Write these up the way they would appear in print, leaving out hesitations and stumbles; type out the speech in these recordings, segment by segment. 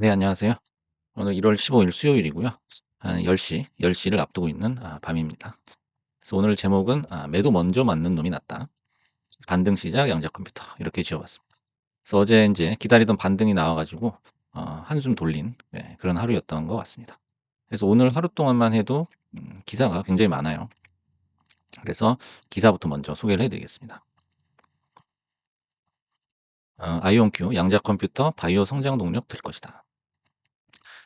네, 안녕하세요. 오늘 1월 15일 수요일이고요. 한 10시를 앞두고 있는 밤입니다. 그래서 오늘 제목은 매도 먼저 맞는 놈이 낫다. 반등 시작 양자 컴퓨터 이렇게 지어봤습니다. 그래서 어제 이제 기다리던 반등이 나와 가지고 한숨 돌린, 그런 하루였던 것 같습니다. 그래서 오늘 하루 동안만 해도 기사가 굉장히 많아요. 그래서 기사부터 먼저 소개를 해 드리겠습니다. 아이온큐 양자 컴퓨터 바이오 성장 동력 될 것이다.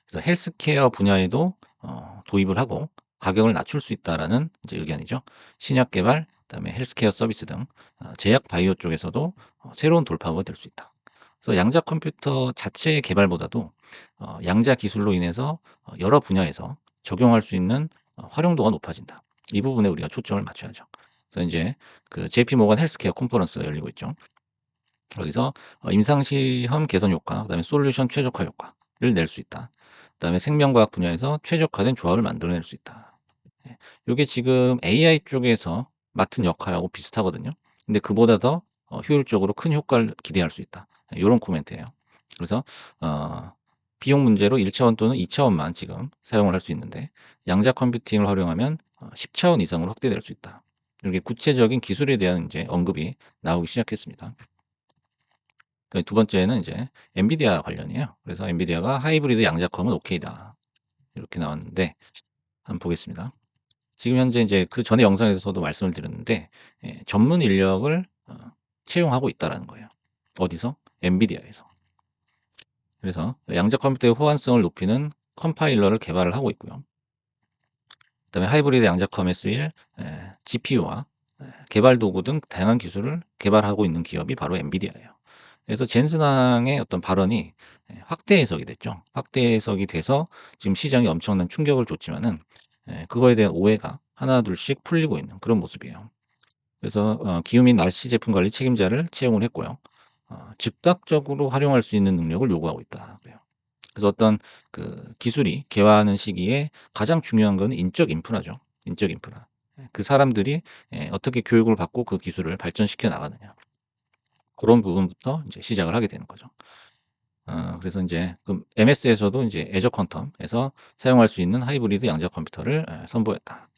그래서 헬스케어 분야에도 도입을 하고 가격을 낮출 수 있다라는 이제 의견이죠. 신약 개발, 그다음에 헬스케어 서비스 등 제약 바이오 쪽에서도 새로운 돌파구가 될 수 있다. 그래서 양자 컴퓨터 자체의 개발보다도 양자 기술로 인해서 여러 분야에서 적용할 수 있는 활용도가 높아진다. 이 부분에 우리가 초점을 맞춰야죠. 그래서 이제 그 JP 모건 헬스케어 컨퍼런스가 열리고 있죠. 여기서 임상시험 개선 효과, 그다음에 솔루션 최적화 효과를 낼 수 있다. 그다음에 생명과학 분야에서 최적화된 조합을 만들어낼 수 있다. 예. 요게 지금 AI 쪽에서 맡은 역할하고 비슷하거든요. 근데 그보다 더 효율적으로 큰 효과를 기대할 수 있다. 요런 코멘트예요. 그래서 어 비용 문제로 1 차원 또는 2 차원만 지금 사용을 할 수 있는데 양자 컴퓨팅을 활용하면 10 차원 이상으로 확대될 수 있다. 이렇게 구체적인 기술에 대한 인제 언급이 나오기 시작했습니다. 두 번째는 이제 엔비디아 관련이에요. 그래서 엔비디아가 "하이브리드 양자컴은 오케이다." 이렇게 나왔는데 한번 보겠습니다. 지금 현재 인제 그전에 영상에서도 말씀을 드렸는데 전문 인력을 채용하고 있다라는 거예요. 어디서? 엔비디아에서. 그래서 양자 컴퓨터의 호환성을 높이는 컴파일러를 개발을 하고 있고요. 그다음에 하이브리드 양자컴에 쓰일 GPU와 개발 도구 등 다양한 기술을 개발하고 있는 기업이 바로 엔비디아예요. 그래서 젠슨왕의 어떤 발언이 확대 해석이 됐죠. 확대 해석이 돼서 지금 시장에 엄청난 충격을 줬지만은 그거에 대한 오해가 하나둘씩 풀리고 있는 그런 모습이에요. 그래서 기후 및 날씨 제품 관리 책임자를 채용을 했고요. 즉각적으로 활용할 수 있는 능력을 요구하고 있다 그래요. 그래서 어떤 그 기술이 개화하는 시기에 가장 중요한 거는 인적 인프라죠. 인적 인프라. 그 사람들이 어떻게 교육을 받고 그 기술을 발전시켜 나가느냐. 그런 부분부터 이제 시작을 하게 되는 거죠. 그래서 인제 그 MS에서도 인제 애저 퀀텀에서 사용할 수 있는 하이브리드 양자 컴퓨터를 선보였다.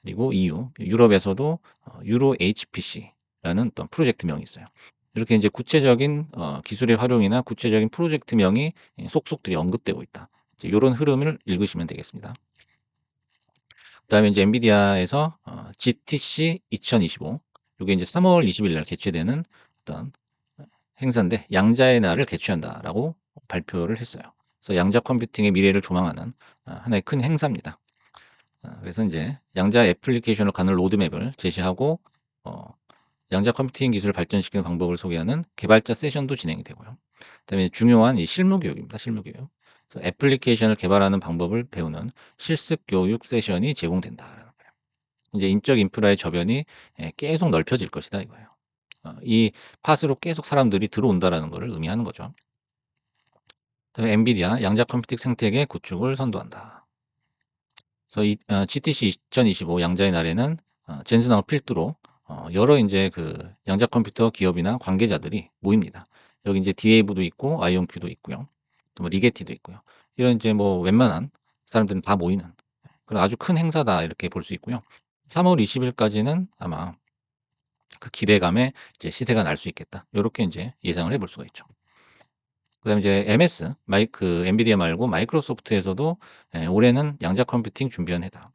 그리고 EU, 유럽에서도 유로 HPC라는 어떤 프로젝트명이 있어요. 이렇게 인제 구체적인 기술의 활용이나 구체적인 프로젝트명이 속속들이 언급되고 있다. 이제 요런 흐름을 읽으시면 되겠습니다. 그다음에 인제 엔비디아에서 GTC 2025, 요게 인제 3월 20일 날 개최되는 어떤 행사인데 "양자의 날을 개최한다."라고 발표를 했어요. 그래서 양자 컴퓨팅의 미래를 조망하는 하나의 큰 행사입니다. 그래서 인제 양자 애플리케이션을 가는 로드맵을 제시하고 어 양자 컴퓨팅 기술을 발전시키는 방법을 소개하는 개발자 세션도 진행이 되고요. 그다음에 중요한 이 실무 교육입니다, 실무 교육. 그래서 애플리케이션을 개발하는 방법을 배우는 실습 교육 세션이 제공된다라는 거예요. 인제 인적 인프라의 저변이 계속 넓혀질 것이다 이거예요. 이 팟으로 계속 사람들이 들어온다라는 거를 의미하는 거죠. 그다음에 엔비디아 양자 컴퓨팅 생태계 구축을 선도한다. 그래서 이 GTC 2025 양자의 날에는 젠슨왕을 필두로 여러 인제 그 양자 컴퓨터 기업이나 관계자들이 모입니다. 여기 인제 디웨이브도 있고 아이온큐도 있고요. 또 뭐 리게티도 있고요. 이런 인제 뭐 웬만한 사람들은 다 모이는 그런 아주 큰 행사다 이렇게 볼 수 있고요. 3월 20 일까지는 아마 그 기대감에 이제 시세가 날 수 있겠다. 요렇게 인제 예상을 해볼 수가 있죠. 그다음에 이제 MS 그 엔비디아 말고 마이크로소프트에서도 올해는 양자 컴퓨팅 준비한 해다.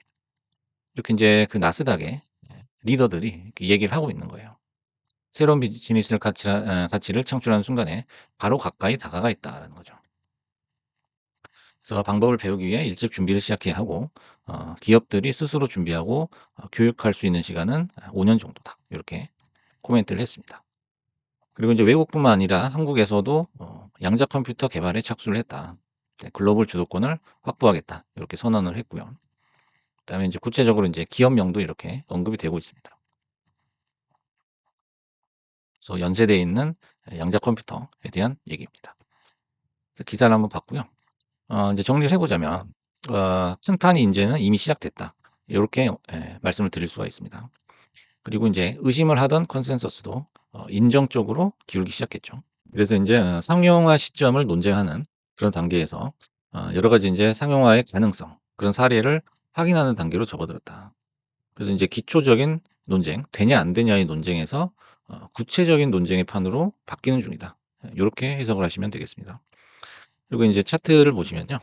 이렇게 인제 그 나스닥의 리더들이 이렇게 얘기를 하고 있는 거예요. 새로운 비즈니스를 가치를 창출하는 순간에 바로 가까이 다가가 있다라는 거죠. 그래서 방법을 배우기 위해 일찍 준비를 시작해야 하고 기업들이 스스로 준비하고 교육할 수 있는 시간은 5년 정도다. 요렇게 코멘트를 했습니다. 그리고 인제 외국뿐만 아니라 한국에서도 양자 컴퓨터 개발에 착수를 했다. 네, 글로벌 주도권을 확보하겠다. 이렇게 선언을 했고요. 그다음에 인제 구체적으로 인제 기업명도 이렇게 언급이 되고 있습니다. 그래서 연세대에 있는 양자 컴퓨터에 대한 얘기입니다. 그래서 기사를 한번 봤고요. 인제 정리를 해 보자면 "승판이 인제는 이미 시작됐다." 요렇게 말씀을 드릴 수가 있습니다. 그리고 인제 의심을 하던 컨센서스도 인정 쪽으로 기울기 시작했죠. 그래서 인제 상용화 시점을 논쟁하는 그런 단계에서 여러 가지 인제 상용화의 가능성 그런 사례를 확인하는 단계로 접어들었다. 그래서 인제 기초적인 논쟁, 되냐 안 되냐의 논쟁에서 구체적인 논쟁의 판으로 바뀌는 중이다. 요렇게 해석을 하시면 되겠습니다. 그리고 인제 차트를 보시면요.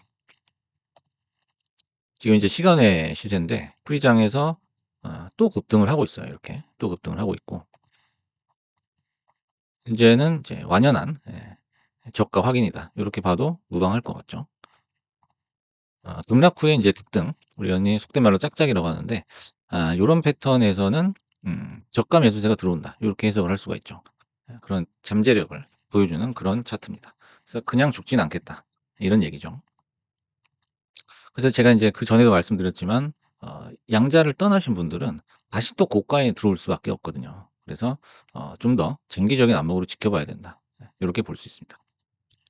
지금 이제 시간의 시세인데 프리장에서 또 급등을 하고 있어요. 이렇게 또 급등을 하고 있고 인제는 이제 완연한 저가 확인이다. 요렇게 봐도 무방할 것 같죠. 급락 후에 인제 급등 우리가 흔히 속된 말로 짝짝이라고 하는데 요런 패턴에서는 저가 매수세가 들어온다. 요렇게 해석을 할 수가 있죠. 그런 잠재력을 보여주는 그런 차트입니다. 그래서 '그냥 죽진 않겠다.' 이런 얘기죠. 그래서 제가 인제 그전에도 말씀드렸지만 양자를 떠나신 분들은 다시 또 고가에 들어올 수밖에 없거든요. 그래서 좀 더 장기적인 안목으로 지켜봐야 된다. 요렇게 볼 수 있습니다.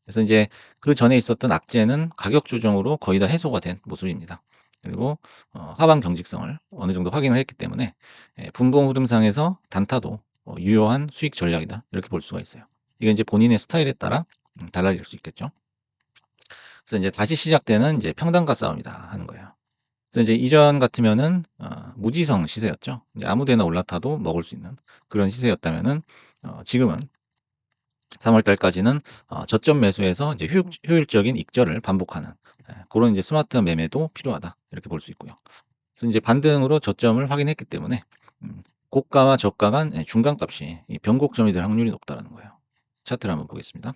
그래서 인제 그전에 있었던 악재는 가격 조정으로 거의 다 해소가 된 모습입니다. 그리고 하방 경직성을 어느 정도 확인을 했기 때문에 분봉 흐름상에서 단타도 유효한 수익 전략이다. 이렇게 볼 수가 있어요. 이게 인제 본인의 스타일에 따라 달라질 수 있겠죠. 그래서 인제 다시 시작되는 이제 평단가 싸움이다 하는 거예요. 그래서 이제 이전 같으면은 무지성 시세였죠. 이제 아무 데나 올라타도 먹을 수 있는 그런 시세였다면은 지금은 3월 달까지는 저점 매수에서 이제 효율적인 익절을 반복하는 고런 이제 스마트한 매매도 필요하다. 이렇게 볼 수 있고요. 그래서 인제 반등으로 저점을 확인했기 때문에 음 고가와 저가 간 중간값이 이 변곡점이 될 확률이 높다라는 거예요. 차트를 한번 보겠습니다.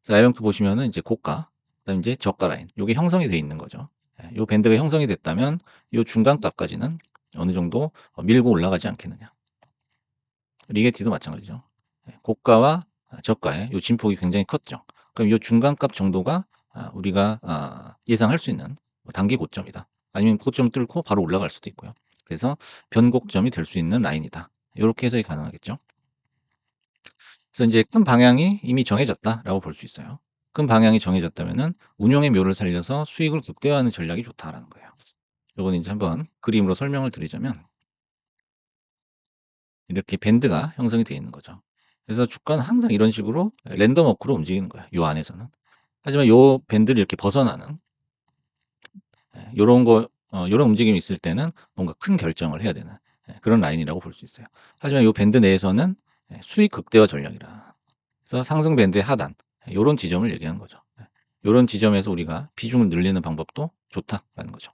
아이언크 보시면은 이제 고가 그다음에 인제 저가 라인 요게 형성이 돼 있는 거죠. 요 밴드가 형성이 됐다면 요 중간값까지는 어느 정도 밀고 올라가지 않겠느냐. 리게티도 마찬가지죠. 고가와 저가의 요 진폭이 굉장히 컸죠. 그럼 요 중간값 정도가 우리가 예상할 수 있는 단기 고점이다. 아니면 고점 뚫고 바로 올라갈 수도 있고요. 그래서 변곡점이 될 수 있는 라인이다. 요렇게 해석이 가능하겠죠. 그래서 인제 '큰 방향이 이미 정해졌다.'라고 볼 수 있어요. 큰 방향이 정해졌다면은 '운용의 묘를 살려서 수익을 극대화하는 전략이 좋다.'라는 거예요. 요거는 인제 한번 그림으로 설명을 드리자면 이렇게 밴드가 형성이 되어 있는 거죠. 그래서 주가는 항상 이런 식으로 랜덤 워크로 움직이는 거예요, 요 안에서는. 하지만 요 밴드를 이렇게 벗어나는 요런 거 요런 움직임이 있을 때는 뭔가 큰 결정을 해야 되는 그런 라인이라고 볼 수 있어요. 하지만 요 밴드 내에서는 수익 극대화 전략이라. 그래서 상승 밴드의 하단 요런 지점을 얘기하는 거죠. 요런 지점에서 우리가 비중을 늘리는 방법도 좋다라는 거죠.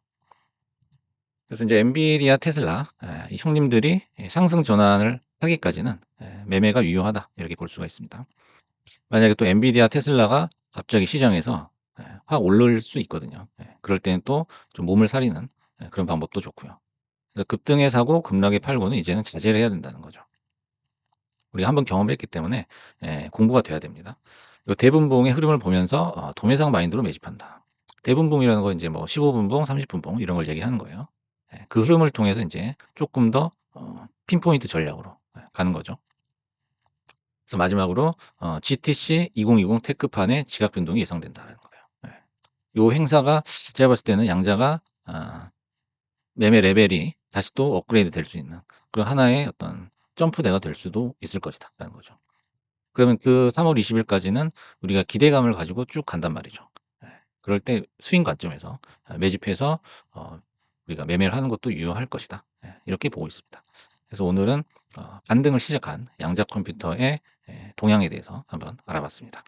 그래서 인제 엔비디아, 테슬라 이 형님들이 상승 전환을 하기까지는 매매가 유효하다 이렇게 볼 수가 있습니다. 만약에 또 엔비디아, 테슬라가 갑자기 시장에서 확 오를 수 있거든요. 그럴 때는 또 좀 몸을 사리는 그런 방법도 좋고요. 그래서 급등에 사고 급락에 팔고는 이제는 자제를 해야 된다는 거죠. 우리가 한번 경험했기 때문에 공부가 돼야 됩니다. 그리고 대분봉의 흐름을 보면서 도매상 마인드로 매집한다. 대분봉이라는 건 인제 뭐 15 분봉, 30 분봉 이런 걸 얘기하는 거예요. 그 흐름을 통해서 인제 쪼끔 더 핀포인트 전략으로 가는 거죠. 그래서 마지막으로 GTC 2020 테크판의 지각 변동이 예상된다라는 거예요. 요 행사가 제가 봤을 때는 양자가 매매 레벨이 다시 또 업그레이드 될 수 있는 그런 하나의 어떤 점프대가 될 수도 있을 것이다라는 거죠. 그러면 그 3월 20 일까지는 우리가 기대감을 가지고 쭉 간단 말이죠. 그럴 때 스윙 관점에서 매집해서 우리가 매매를 하는 것도 유효할 것이다. 이렇게 보고 있습니다. 그래서 오늘은 반등을 시작한 양자 컴퓨터의 동향에 대해서 한번 알아봤습니다.